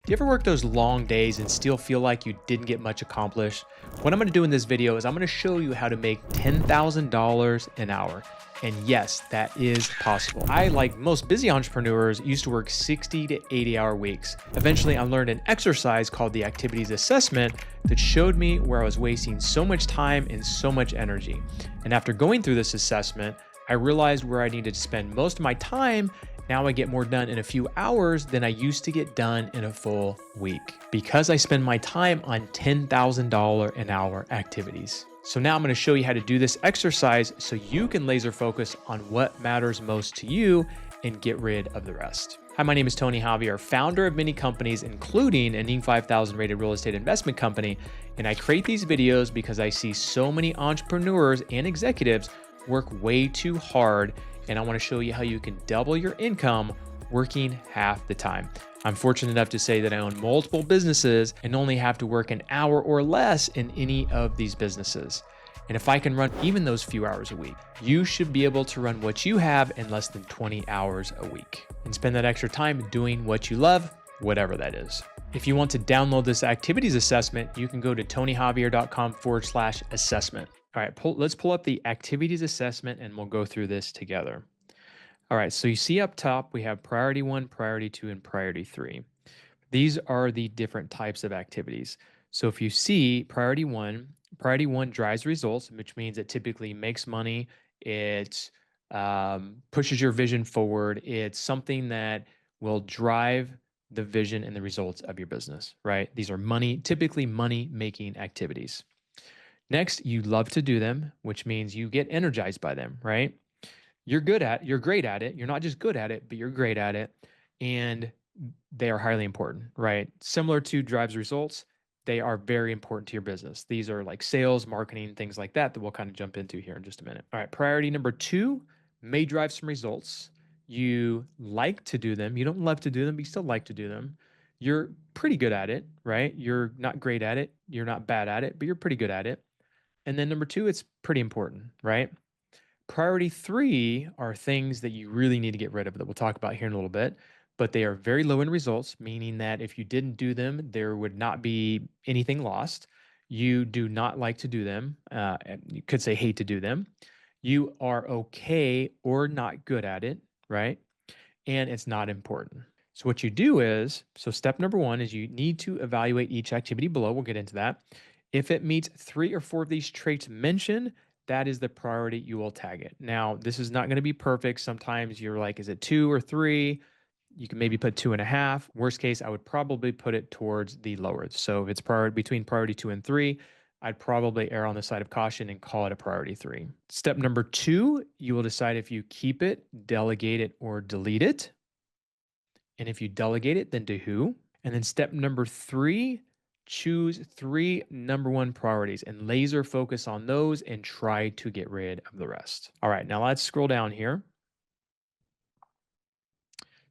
Do you ever work those long days and still feel like you didn't get much accomplished? What I'm going to do in this video is I'm going to show you how to make $10,000 an hour. And yes, that is possible. I, like most busy entrepreneurs, used to work 60 to 80-hour weeks. Eventually, I learned an exercise called the Activities Assessment that showed me where I was wasting so much time and so much energy. And after going through this assessment, I realized where I needed to spend most of my time. Now I get more done in a few hours than I used to get done in a full week because I spend my time on $10,000 an hour activities. So now I'm going to show you how to do this exercise so you can laser focus on what matters most to you and get rid of the rest. Hi, my name is Tony Javier, founder of many companies, including an Inc. 5000 rated real estate investment company. And I create these videos because I see so many entrepreneurs and executives work way too hard, and I want to show you how you can double your income working half the time. I'm fortunate enough to say that I own multiple businesses and only have to work an hour or less in any of these businesses. And if I can run even those few hours a week, you should be able to run what you have in less than 20 hours a week and spend that extra time doing what you love, whatever that is. If you want to download this activities assessment, you can go to tonyjavier.com/assessment. All right, let's pull up the activities assessment and we'll go through this together. All right, so you see up top, we have priority 1, priority 2, and priority 3. These are the different types of activities. So if you see priority 1 drives results, which means it typically makes money. It pushes your vision forward. It's something that will drive the vision and the results of your business, right? These are typically money-making activities. Next, you love to do them, which means you get energized by them, right? You're great at it. You're not just good at it, but you're great at it. And they are highly important, right? Similar to drives results, they are very important to your business. These are like sales, marketing, things like that we'll kind of jump into here in just a minute. All right, priority number 2 may drive some results. You like to do them. You don't love to do them, but you still like to do them. You're pretty good at it, right? You're not great at it. You're not bad at it, but you're pretty good at it. And then number 2, it's pretty important, right? Priority 3 are things that you really need to get rid of that we'll talk about here in a little bit, but they are very low in results, meaning that if you didn't do them, there would not be anything lost. You do not like to do them. And you could say hate to do them. You are okay or not good at it, right? And it's not important. So what you do is, step number 1 is you need to evaluate each activity below. We'll get into that. If it meets 3 or 4 of these traits mentioned, that is the priority. You will tag it. Now, this is not going to be perfect. Sometimes you're like, is it 2 or 3? You can maybe put 2.5. Worst case, I would probably put it towards the lower. So if it's between priority 2 and 3, I'd probably err on the side of caution and call it a priority 3. Step number 2, you will decide if you keep it, delegate it, or delete it. And if you delegate it, then to who? And then step number 3, choose 3 number 1 priorities and laser focus on those and try to get rid of the rest. All right, now let's scroll down here.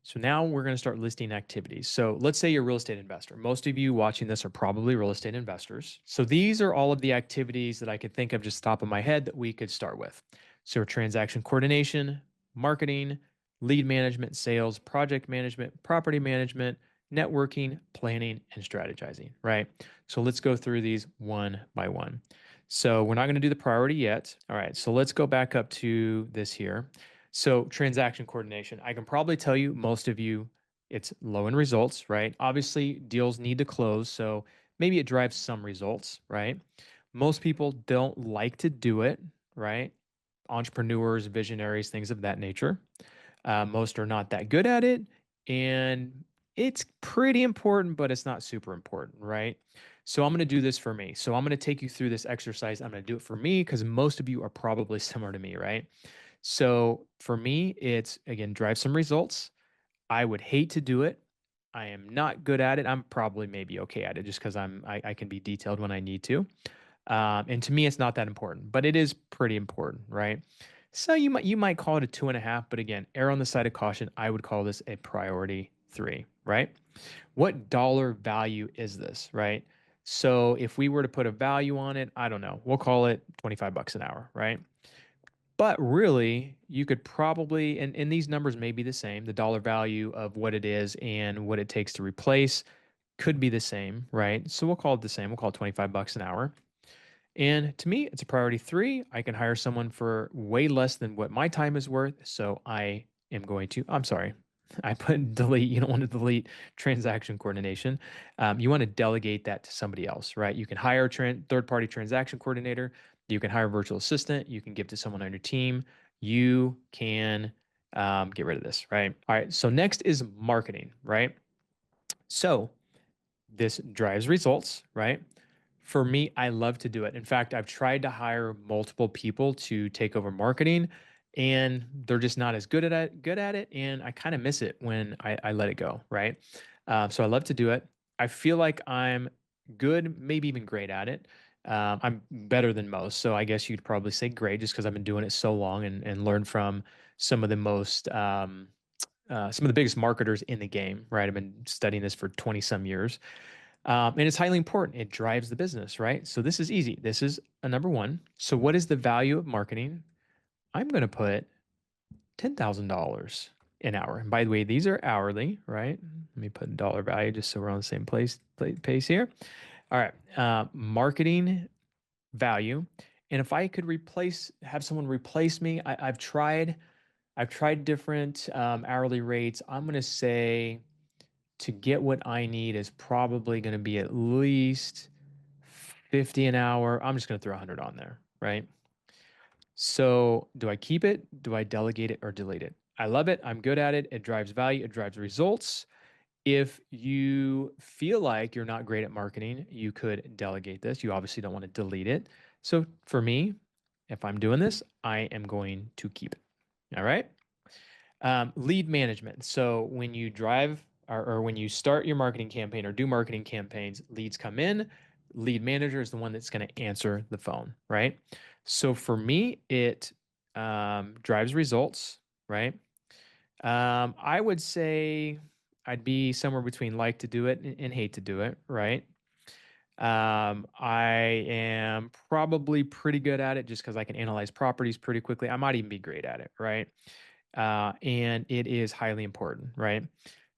So now we're going to start listing activities. So let's say you're a real estate investor. Most of you watching this are probably real estate investors. So these are all of the activities that I could think of just top of my head that we could start with. So transaction coordination, marketing, lead management, sales, project management, property management, networking, planning, and strategizing, right? So let's go through these one by one. So we're not going to do the priority yet. All right, so let's go back up to this here. So transaction coordination, I can probably tell you, most of you, it's low in results, right? Obviously, deals need to close, so maybe it drives some results, right? Most people don't like to do it, right? Entrepreneurs, visionaries, things of that nature. Most are not that good at it, and it's pretty important, but it's not super important, right? So I'm going to do this for me. So I'm going to take you through this exercise. I'm going to do it for me because most of you are probably similar to me, right? So for me, it's, again, drive some results. I would hate to do it. I am not good at it. I'm probably maybe okay at it just because I can be detailed when I need to. And to me, it's not that important, but it is pretty important, right? So you might call it a 2.5, but again, err on the side of caution. I would call this a priority 3, right? What dollar value is this, right? So if we were to put a value on it, I don't know, we'll call it $25 an hour, right? But really, you could probably, and these numbers may be the same, the dollar value of what it is and what it takes to replace could be the same, right? So we'll call it the same. We'll call it 25 bucks an hour. And to me, it's a priority three. I can hire someone for way less than what my time is worth. So I am going to, I'm sorry, I put delete. You don't want to delete transaction coordination. You want to delegate that to somebody else, right? You can hire a third party transaction coordinator. You can hire a virtual assistant. You can give to someone on your team. You can get rid of this, right? All right. So next is marketing, right? So this drives results, right? For me, I love to do it. In fact, I've tried to hire multiple people to take over marketing, and they're just not as good at it, and I kind of miss it when I let it go, right? So I love to do it. I feel like I'm good, maybe even great at it. I'm better than most, so I guess you'd probably say great, just because I've been doing it so long and learned from some of the most some of the biggest marketers in the game, right? I've been studying this for 20 some years. And it's highly important. It drives the business, right? So this is easy. This is a number one. So what is the value of marketing? I'm going to put $10,000 an hour. And by the way, these are hourly, right? Let me put dollar value just so we're on the same pace here. All right. Marketing value. And if I could have someone replace me, I've tried different hourly rates. I'm going to say to get what I need is probably going to be at least 50 an hour. I'm just going to throw 100 on there, right? So, do I keep it? Do I delegate it or delete it? I love it. I'm good at it. It drives value, it drives results. If you feel like you're not great at marketing, you could delegate this. You obviously don't want to delete it. So, for me, if I'm doing this, I am going to keep it. All right. Lead management. So when you drive or when you start your marketing campaign or do marketing campaigns, leads come in. Lead manager is the one that's going to answer the phone, right? So for me, it drives results, right? I would say I'd be somewhere between like to do it and hate to do it, right? I am probably pretty good at it just because I can analyze properties pretty quickly. I might even be great at it, right? And it is highly important, right?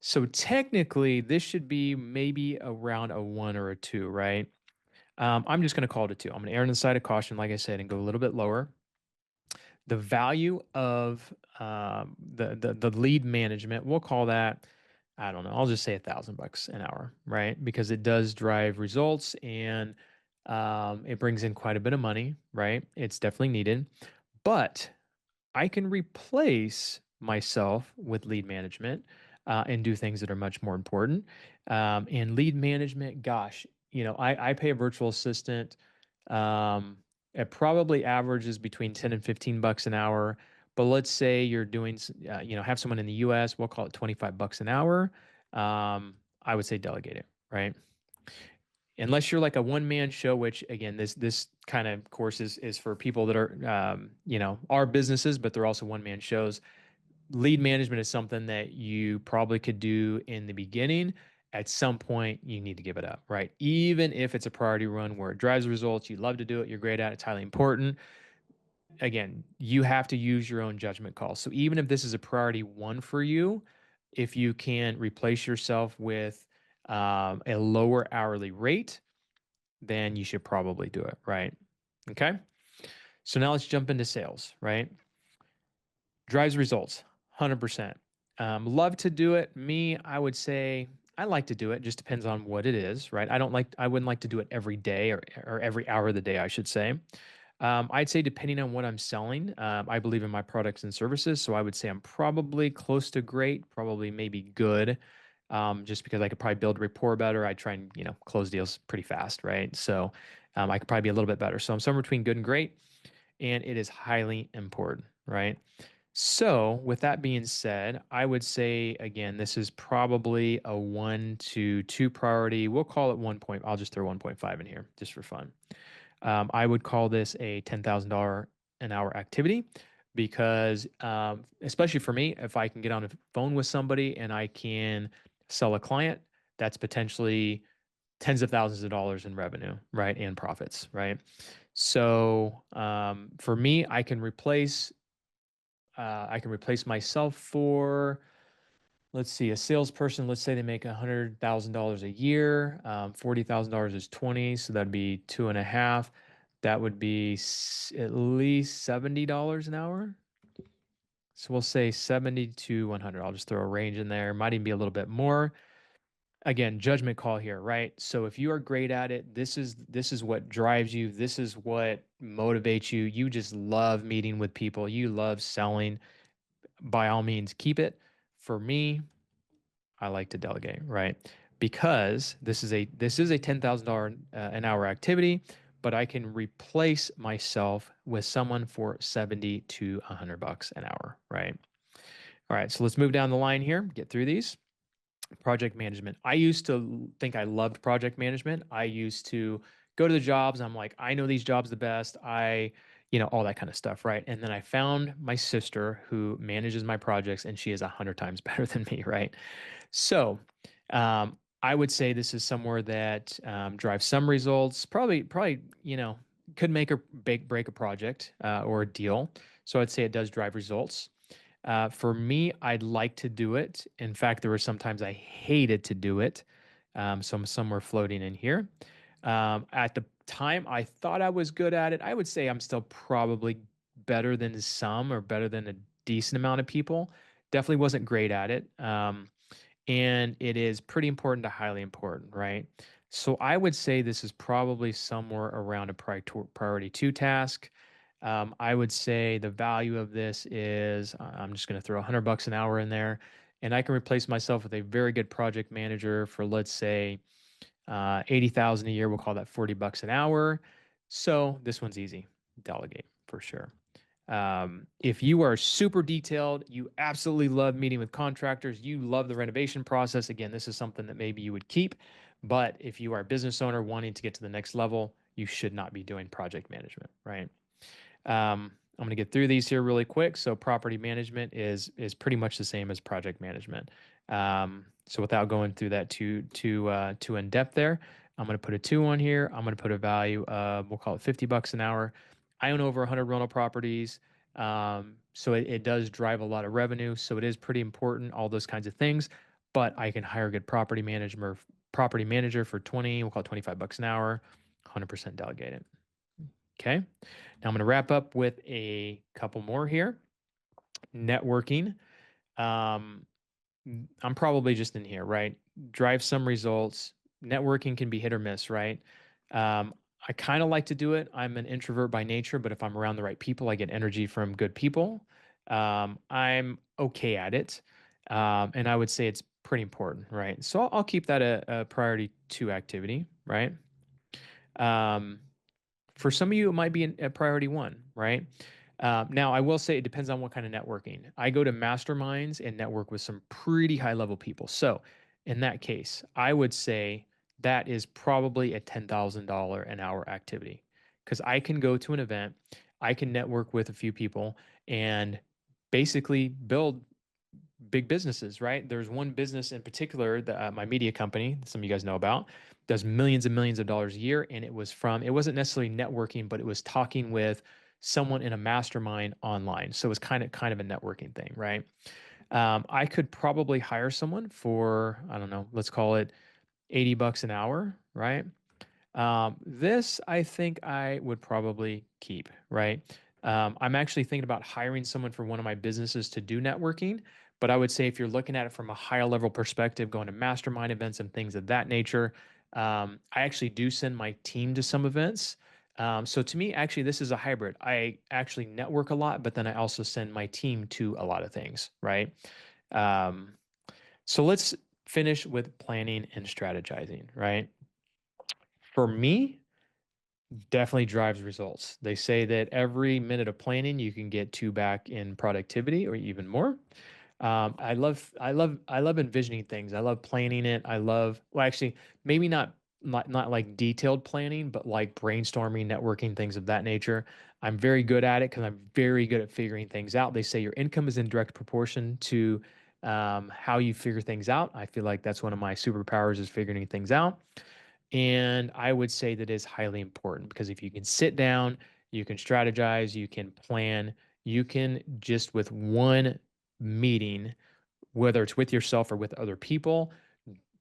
So technically, this should be maybe around a one or a two, right? I'm just going to call it a two. I'm going to err on the side of caution, like I said, and go a little bit lower. The value of the lead management, we'll call that, I don't know, I'll just say $1,000 an hour, right? Because it does drive results and it brings in quite a bit of money, right? It's definitely needed, but I can replace myself with lead management and do things that are much more important. And lead management, gosh, I pay a virtual assistant. Um, it probably averages between 10 and 15 bucks an hour. But let's say you're doing, have someone in the US, we'll call it 25 bucks an hour. I would say delegate it, right? Unless you're like a one man show, which again, this kind of course is for people that are are businesses, but they're also one man shows. Lead management is something that you probably could do in the beginning. At some point, you need to give it up, right? Even if it's a priority run where it drives results, you love to do it, you're great at it, it's highly important. Again, you have to use your own judgment call. So even if this is a priority one for you, if you can replace yourself with a lower hourly rate, then you should probably do it, right? Okay. So now let's jump into sales, right? Drives results, 100%. Love to do it. Me, I would say I like to do it. Just depends on what it is, right? I wouldn't like to do it every day or every hour of the day, I should say. I'd say depending on what I'm selling, I believe in my products and services. So I would say I'm probably close to great, probably maybe good, just because I could probably build rapport better. I try and close deals pretty fast, right? So I could probably be a little bit better. So I'm somewhere between good and great, and it is highly important, right? So with that being said, I would say again, this is probably a 1 to 2 priority. We'll call it 1 point. I'll just throw 1.5 in here just for fun. I would call this a $10,000 an hour activity because, especially for me, if I can get on the phone with somebody and I can sell a client, that's potentially tens of thousands of dollars in revenue, right, and profits, right? So for me, I can replace myself for. let's see, a salesperson, let's say they make $100,000 a year. $40,000 is 20, so that'd be two and a half. That would be at least $70 an hour. So we'll say 70 to 100. I'll just throw a range in there. Might even be a little bit more. Again, judgment call here, right? So if you are great at it, this is what drives you. This is what motivates you. You just love meeting with people. You love selling. By all means, keep it. For me, I like to delegate, right? Because this is a $10,000 an hour activity, but I can replace myself with someone for 70 to $100 an hour, right? All right, so let's move down the line here, get through these. Project management. I used to think I loved project management. I used to go to the jobs. I'm like, I know these jobs the best. All that kind of stuff, right? And then I found my sister who manages my projects, and she is 100 times better than me, right? So, I would say this is somewhere that drives some results. Probably, could make or break a project or a deal. So I'd say it does drive results. For me, I'd like to do it. In fact, there were sometimes I hated to do it. So I'm somewhere floating in here. At the time, I thought I was good at it. I would say I'm still probably better than some or better than a decent amount of people. Definitely wasn't great at it. And it is pretty important to highly important, right? So I would say this is probably somewhere around a priority two task. I would say the value of this is I'm just going to throw $100 an hour in there, and I can replace myself with a very good project manager for, let's say, 80,000 a year. We'll call that $40 an hour. So this one's easy. Delegate for sure. If you are super detailed, you absolutely love meeting with contractors, you love the renovation process. Again, this is something that maybe you would keep. But if you are a business owner wanting to get to the next level, you should not be doing project management, right? I'm going to get through these here really quick. So property management is pretty much the same as project management. So without going through that too in depth there, I'm going to put a two on here. I'm going to put a value of, we'll call it $50 an hour. I own over 100 rental properties. So it does drive a lot of revenue. So it is pretty important, all those kinds of things. But I can hire a good property manager for 20, we'll call it $25 an hour, 100% delegated. Okay. Now I'm going to wrap up with a couple more here. Networking. Um, I'm probably just in here, right? Drive some results. Networking can be hit or miss, right? I kind of like to do it. I'm an introvert by nature, but if I'm around the right people, I get energy from good people. I'm okay at it. And I would say it's pretty important, right? So I'll keep that a priority two activity, right? Um, for some of you, it might be a priority one, right? Now, I will say it depends on what kind of networking. I go to masterminds and network with some pretty high level people. So, in that case, I would say that is probably a $10,000 an hour activity because I can go to an event, I can network with a few people, and basically build big businesses, right? There's one business in particular that my media company, some of you guys know about, does millions and millions of dollars a year. And it wasn't necessarily networking, but it was talking with someone in a mastermind online. So it was kind of a networking thing, right? I could probably hire someone for, I don't know, let's call it $80 an hour, right? This I think I would probably keep, right? I'm actually thinking about hiring someone for one of my businesses to do networking, but I would say if you're looking at it from a higher level perspective, going to mastermind events and things of that nature, I actually do send my team to some events. So to me, actually, this is a hybrid. I actually network a lot, but then I also send my team to a lot of things, right? Um, so let's finish with planning and strategizing, right? For me, definitely drives results. They say that every minute of planning you can get two back in productivity or even more. I love envisioning things. I love planning it. Well, actually, maybe not like detailed planning, but like brainstorming, networking, things of that nature. I'm very good at it because I'm very good at figuring things out. They say your income is in direct proportion to how you figure things out. I feel like that's one of my superpowers is figuring things out. And I would say that is highly important because if you can sit down, you can strategize, you can plan, you can just with one meeting whether it's with yourself or with other people,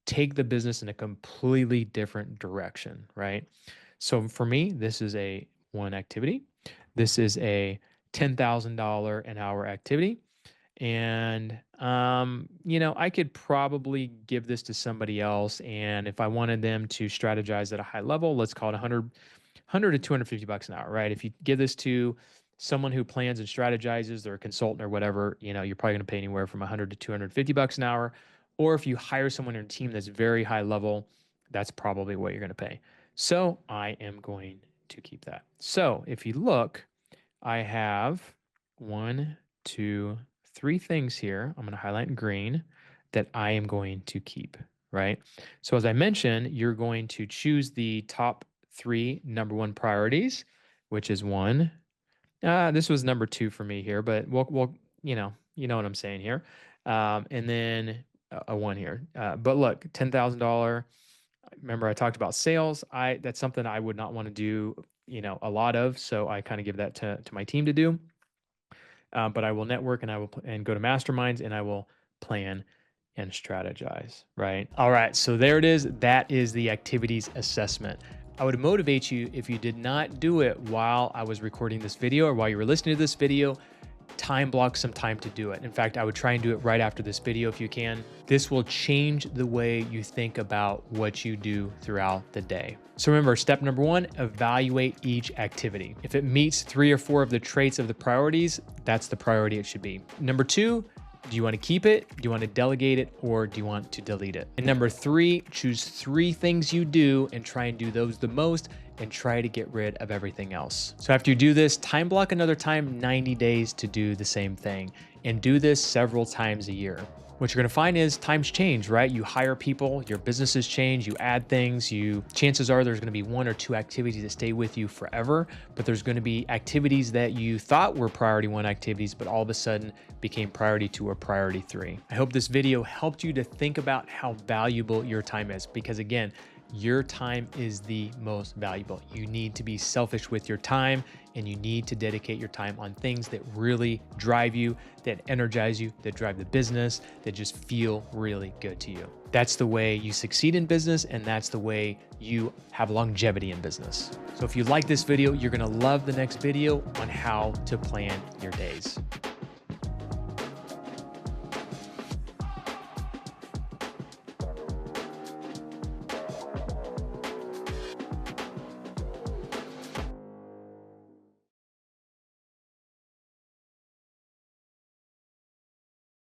take the business in a completely different direction, right? So for me, this is a one activity. This is a $10,000 an hour activity. And, I could probably give this to somebody else. And if I wanted them to strategize at a high level, let's call it 100 to 250 bucks an hour, right? If you give this to someone who plans and strategizes, they're a consultant or whatever, you're probably going to pay anywhere from 100 to 250 bucks an hour. Or if you hire someone in your team that's very high level, that's probably what you're going to pay. So I am going to keep that. So if you look, I have 1, 2, 3 things here. I'm going to highlight in green that I am going to keep, right? So as I mentioned, you're going to choose the top 3 number 1 priorities, which is 1. This was number 2 for me here, but we'll you know what I'm saying here. And then a 1 here. But look, $10,000. Remember I talked about sales. That's something I would not want to do, a lot of. So I kind of give that to my team to do. But I will network and I will and go to masterminds and I will plan and strategize, right? All right, so there it is. That is the activities assessment. I would motivate you if you did not do it while I was recording this video or while you were listening to this video, time block some time to do it. In fact, I would try and do it right after this video if you can. This will change the way you think about what you do throughout the day. So remember, step number 1, evaluate each activity. If it meets 3 or 4 of the traits of the priorities, that's the priority it should be. Number 2, do you want to keep it? Do you want to delegate it? Or do you want to delete it? And number 3, choose 3 things you do and try and do those the most and try to get rid of everything else. So after you do this, time block another time, 90 days to do the same thing, and do this several times a year. What you're gonna find is times change, right? You hire people, your businesses change, you add things, chances are there's gonna be 1 or 2 activities that stay with you forever, but there's gonna be activities that you thought were priority 1 activities, but all of a sudden became priority 2 or priority 3. I hope this video helped you to think about how valuable your time is, because again, your time is the most valuable. You need to be selfish with your time, and you need to dedicate your time on things that really drive you, that energize you, that drive the business, that just feel really good to you. That's the way you succeed in business, and that's the way you have longevity in business. So if you like this video, you're gonna love the next video on how to plan your days.